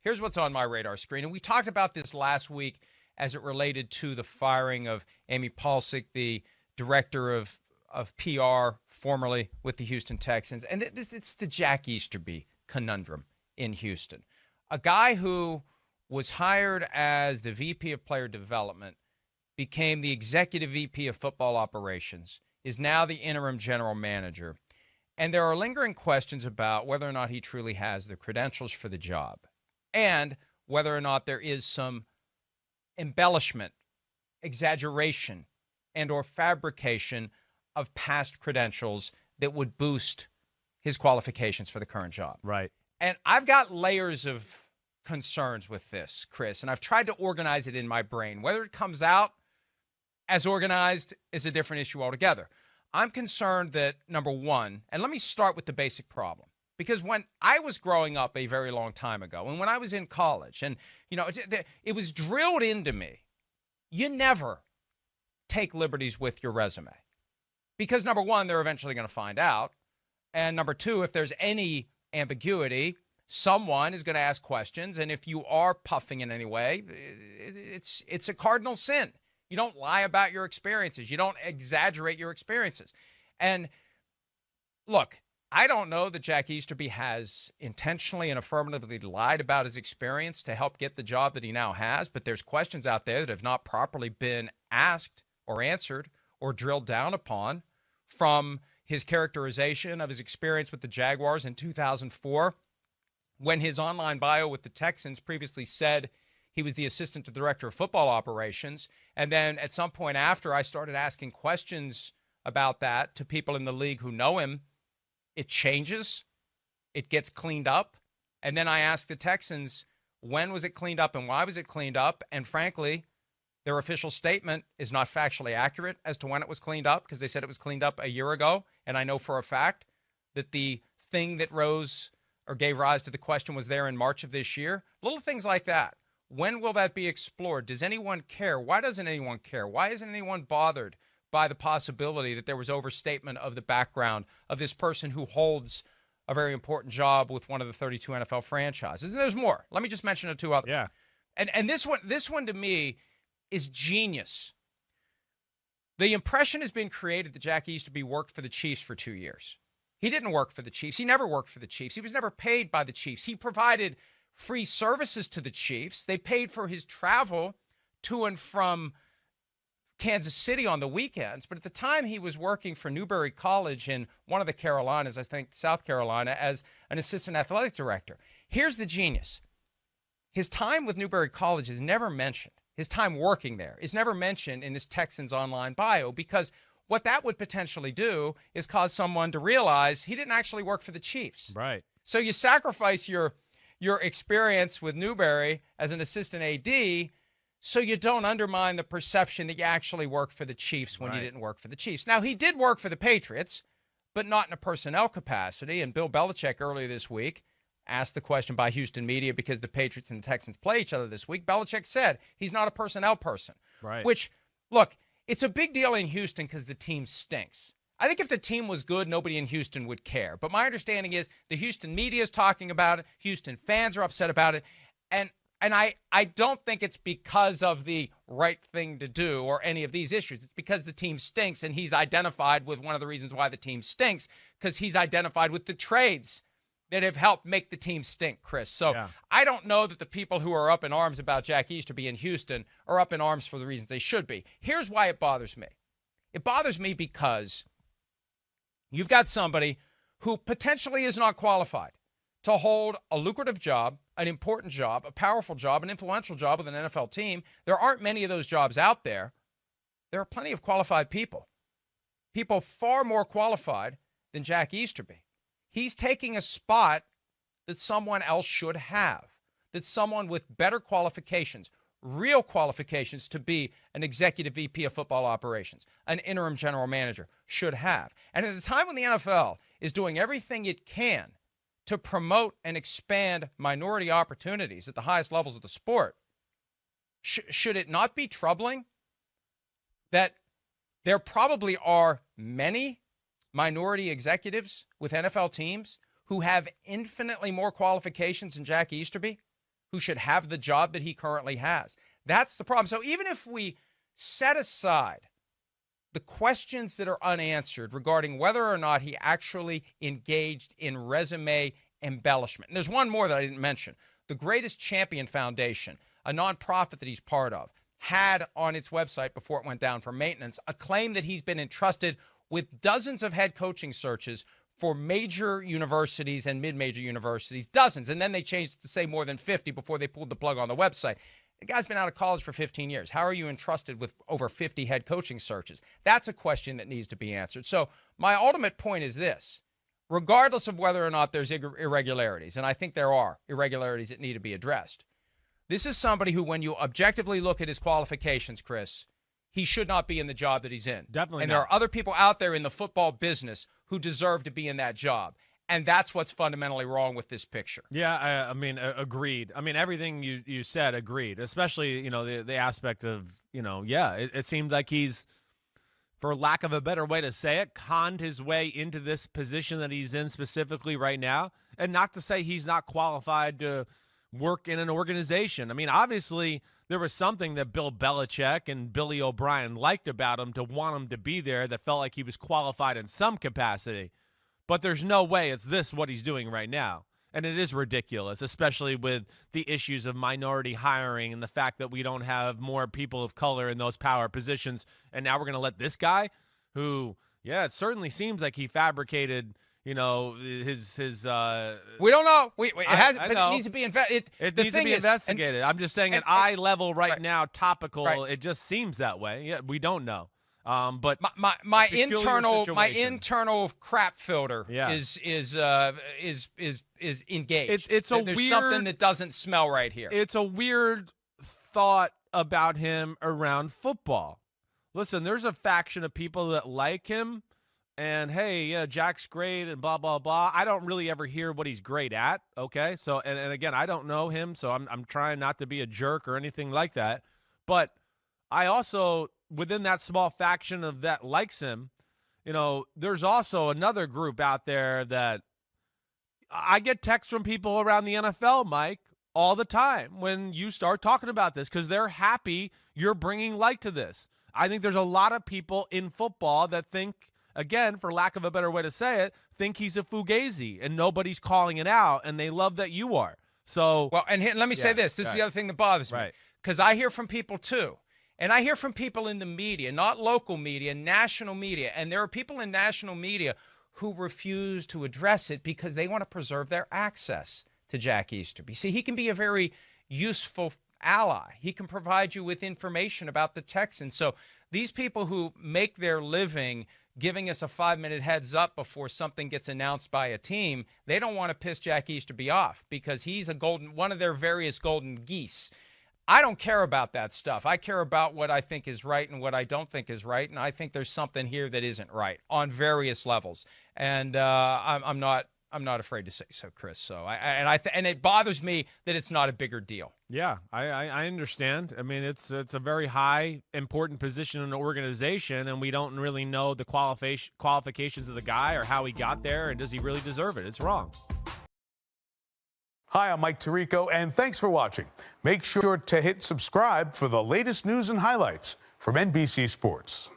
Here's what's on my radar screen. And we talked about this last week as it related to the firing of Amy Palcic, the director of PR, formerly with the Houston Texans. And it's the Jack Easterby conundrum in Houston. A guy who was hired as the VP of Player Development, became the executive VP of football operations, is now the interim general manager. And there are lingering questions about whether or not he truly has the credentials for the job and whether or not there is some embellishment, exaggeration, and or fabrication of past credentials that would boost his qualifications for the current job. Right. And I've got layers of concerns with this, Chris, and I've tried to organize it in my brain. Whether it comes out as organized is a different issue altogether. I'm concerned that, number one, and let me start with the basic problem, because when I was growing up a very long time ago, and when I was in college, and it was drilled into me, you never take liberties with your resume. Because, number one, they're eventually going to find out. And number two, if there's any ambiguity, someone is going to ask questions. And if you are puffing in any way, it's a cardinal sin. You don't lie about your experiences. You don't exaggerate your experiences. And look, I don't know that Jack Easterby has intentionally and affirmatively lied about his experience to help get the job that he now has, but there's questions out there that have not properly been asked or answered or drilled down upon, from his characterization of his experience with the Jaguars in 2004, when his online bio with the Texans previously said he was the assistant to the director of football operations. And then at some point after I started asking questions about that to people in the league who know him, it changes, it gets cleaned up. And then I asked the Texans, when was it cleaned up and why was it cleaned up? And frankly, their official statement is not factually accurate as to when it was cleaned up, because they said it was cleaned up a year ago. And I know for a fact that the thing that rose or gave rise to the question was there in March of this year. Little things like that. When will that be explored? Does anyone care? Why doesn't anyone care? Why isn't anyone bothered by the possibility that there was overstatement of the background of this person who holds a very important job with one of the 32 NFL franchises? And there's more. Let me just mention two others. Yeah. And this one to me is genius. The impression has been created that Jack Easterby worked for the Chiefs for 2 years. He didn't work for the Chiefs. He never worked for the Chiefs. He was never paid by the Chiefs. He provided free services to the Chiefs. They paid for his travel to and from Kansas City on the weekends. But at the time, he was working for Newberry College in one of the Carolinas, I think South Carolina, as an assistant athletic director. Here's the genius. His time with Newberry College is never mentioned. His time working there is never mentioned in his Texans online bio, because what that would potentially do is cause someone to realize he didn't actually work for the Chiefs. Right. So you sacrifice your experience with Newberry as an assistant AD so you don't undermine the perception that you actually worked for the Chiefs when you didn't work for the Chiefs. Now, he did work for the Patriots, but not in a personnel capacity. And Bill Belichick earlier this week asked the question by Houston media, because the Patriots and the Texans play each other this week. Belichick said he's not a personnel person. Right. Which, look, it's a big deal in Houston because the team stinks. I think if the team was good, nobody in Houston would care. But my understanding is the Houston media is talking about it. Houston fans are upset about it. And I don't think it's because of the right thing to do or any of these issues. It's because the team stinks, and he's identified with one of the reasons why the team stinks, because he's identified with the trades that have helped make the team stink, Chris. So yeah. I don't know that the people who are up in arms about Jack Easterby in Houston are up in arms for the reasons they should be. Here's why it bothers me. It bothers me because you've got somebody who potentially is not qualified to hold a lucrative job, an important job, a powerful job, an influential job with an NFL team. There aren't many of those jobs out there. There are plenty of qualified people far more qualified than Jack Easterby. He's taking a spot that someone else should have, that someone with better qualifications, real qualifications to be an executive VP of football operations, an interim general manager, should have. And at a time when the NFL is doing everything it can to promote and expand minority opportunities at the highest levels of the sport, should it not be troubling that there probably are many minority executives with NFL teams who have infinitely more qualifications than Jack Easterby, who should have the job that he currently has. That's the problem. So even if we set aside the questions that are unanswered regarding whether or not he actually engaged in resume embellishment. And there's one more that I didn't mention. The Greatest Champion Foundation, a nonprofit that he's part of, had on its website before it went down for maintenance a claim that he's been entrusted with dozens of head coaching searches for major universities and mid-major universities, dozens. And then they changed it to say more than 50 before they pulled the plug on the website. The guy's been out of college for 15 years. How are you entrusted with over 50 head coaching searches? That's a question that needs to be answered. So my ultimate point is this. Regardless of whether or not there's irregularities, and I think there are irregularities that need to be addressed, this is somebody who, when you objectively look at his qualifications, Chris, he should not be in the job that he's in. Definitely and not. there are other people out there in the football business who deserve to be in that job. And that's what's fundamentally wrong with this picture. Yeah, I mean, agreed. I mean, everything you said, agreed. Especially, the aspect of, it seemed like he's, for lack of a better way to say it, conned his way into this position that he's in specifically right now. And not to say he's not qualified to work in an organization. I mean, obviously, there was something that Bill Belichick and Billy O'Brien liked about him to want him to be there that felt like he was qualified in some capacity. But there's no way it's what he's doing right now. And it is ridiculous, especially with the issues of minority hiring and the fact that we don't have more people of color in those power positions. And now we're going to let this guy who, it certainly seems like he fabricated, his we don't know. It needs to be investigated. It needs to be investigated. I'm just saying at eye level right now, topical, right. It just seems that way. Yeah, we don't know. But my internal crap filter is engaged. There's something that doesn't smell right here. It's a weird thought about him around football. Listen, there's a faction of people that like him, and hey, yeah, Jack's great and blah blah blah. I don't really ever hear what he's great at. Okay, so and again, I don't know him, so I'm trying not to be a jerk or anything like that. But I also, within that small faction of that likes him, there's also another group out there that I get texts from people around the NFL, Mike, all the time when you start talking about this because they're happy you're bringing light to this. I think there's a lot of people in football that think, again, for lack of a better way to say it, think he's a fugazi and nobody's calling it out, and they love that you are. So, well, and let me say this. This is the other thing that bothers me. Because I hear from people, too. And I hear from people in the media, not local media, national media. And there are people in national media who refuse to address it because they want to preserve their access to Jack Easterby. See, he can be a very useful ally. He can provide you with information about the Texans. So these people who make their living giving us a 5-minute heads up before something gets announced by a team, they don't want to piss Jack Easterby off because he's one of their various golden geese. I don't care about that stuff. I care about what I think is right and what I don't think is right, and I think there's something here that isn't right on various levels. And I'm not afraid to say so, Chris. So and it bothers me that it's not a bigger deal. Yeah, I understand. I mean, it's a very high, important position in an organization, and we don't really know the qualifications of the guy or how he got there, and does he really deserve it? It's wrong. Hi, I'm Mike Tirico, and thanks for watching. Make sure to hit subscribe for the latest news and highlights from NBC Sports.